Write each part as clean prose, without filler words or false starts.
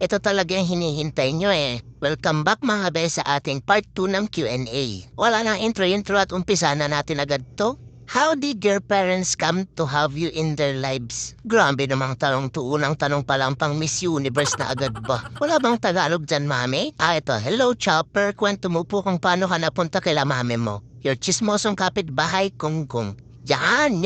ito talaga yung hinihintay nyo eh. Welcome back mga bes sa ating part 2 ng Q&A. Wala na intro at umpisa na natin agad to. How did your parents come to have you in their lives? Grabe namang tanong to. Unang tanong pa lang pang Miss Universe na agad ba? Wala bang Tagalog dyan, mami? Ito. Hello, Chopper. Kwento mo po kung paano ka napunta kila mami mo. Your chismosong kapitbahay, Kung Kung. Yan.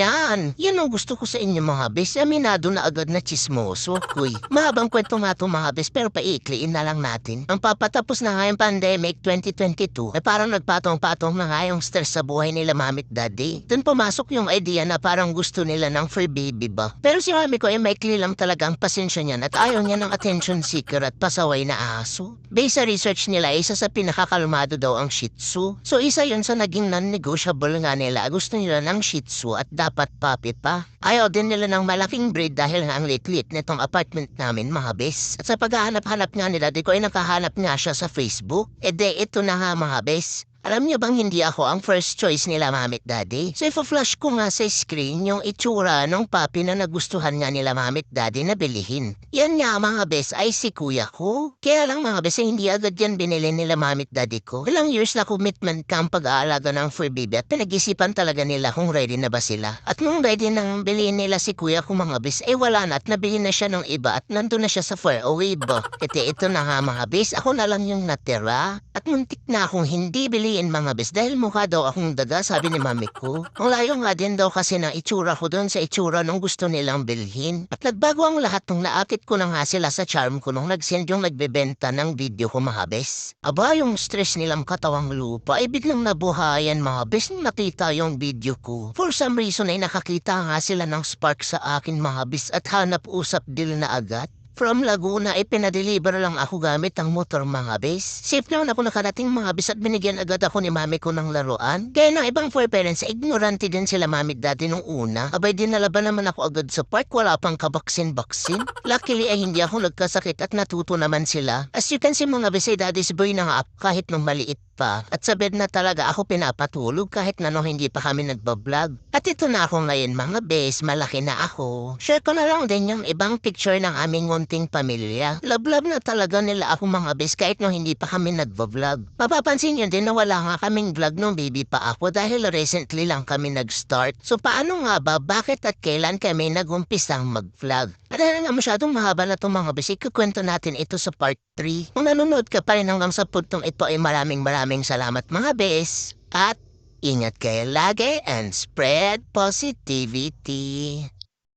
Yan ang gusto ko sa inyo mga bes. Aminado na agad na chismoso. Kuy, mahabang kwento nga to mga bes pero paikliin na lang natin. Ang papatapos na nga yung pandemic 2022 ay parang nagpatong-patong na nga yung stress sa buhay nila mamit daddy. Dun pumasok yung idea na parang gusto nila ng free baby ba. Pero si mami ko ay maikli lang talaga ang pasensya niyan at ayaw niya ng attention seeker at pasaway na aso. Based sa research nila, isa sa pinakakalmado daw ang Shih Tzu. So isa yun sa naging non-negotiable nga nila. Gusto nila ng Shih Tzu at dapat puppy pa. Ayaw din nila ng malaking breed dahil nga ang lit-lit nitong apartment namin mga bes. At sa paghahanap-hanap nga nila, di ko ay nakahanap nga siya sa Facebook. Ito na nga mga bes. Alam niyo bang hindi ako ang first choice nila mamit daddy? So ipa-flash ko nga sa screen yung itsura ng puppy na nagustuhan nga nila mamit daddy na bilihin. Yan nga mga bes ay si kuya ko. Kaya lang mga bes hindi agad yan binili nila mamit daddy ko. Ilang years na commitment ka ang pag-aalaga ng fur baby at pinag-isipan talaga nila kung ready na ba sila. At nung ready nang bilhin nila si kuya ko mga bes ay wala na at nabili na siya ng iba at nandun na siya sa far away ba. Ito na nga mga bes, ako na lang yung natira. At muntik na akong hindi bilihin mga bes dahil mukha daw akong daga sabi ni mami ko. Ang layo nga din daw kasi ng itsura ko doon sa itsura nung gusto nilang bilhin. At nagbago ang lahat nung naakit ko na nga sila sa charm ko nung nag-send yung nagbebenta ng video ko mga bes. Aba yung stress nilang katawang lupa ay biglang nabuhayan mga bes nung nakita yung video ko. For some reason ay nakakita nga sila ng spark sa akin mga bes at hanap-usap deal na agad. From Laguna ay pinadeliver lang ako gamit ang motor mga bes. Safe naman ako nakarating mga bes at binigyan agad ako ni mami ko ng laruan. Kaya ng ibang four parents, ignorante din sila mami dati nung una. Abay dinalaban naman ako agad sa park, wala pang kabaksin-baksin. Luckily ay hindi ako nagkasakit at natuto naman sila. As you can see mga bes ay daddy's boy na nga ako kahit nung maliit pa. At sa bed na talaga ako pinapatulog kahit na nung hindi pa kami nagbablog. At ito na ako ngayon mga bes, malaki na ako. Share ko na lang din yung ibang picture ng aming munting pamilya. Love na talaga nila ako mga bes kahit nung hindi pa kami nagbablog. Mapapansin nyo din na wala nga kaming vlog nung baby pa ako dahil recently lang kami nag-start. So paano nga ba, bakit at kailan kami nag-umpisang mag-vlog? At dahil nga masyadong mahaba na itong mga bes, ikukwento natin ito sa part 3. Kung nanonood ka pa rin hanggang sa puntong ito ay maraming salamat mga bes. At ingat kayo lagi and spread positivity.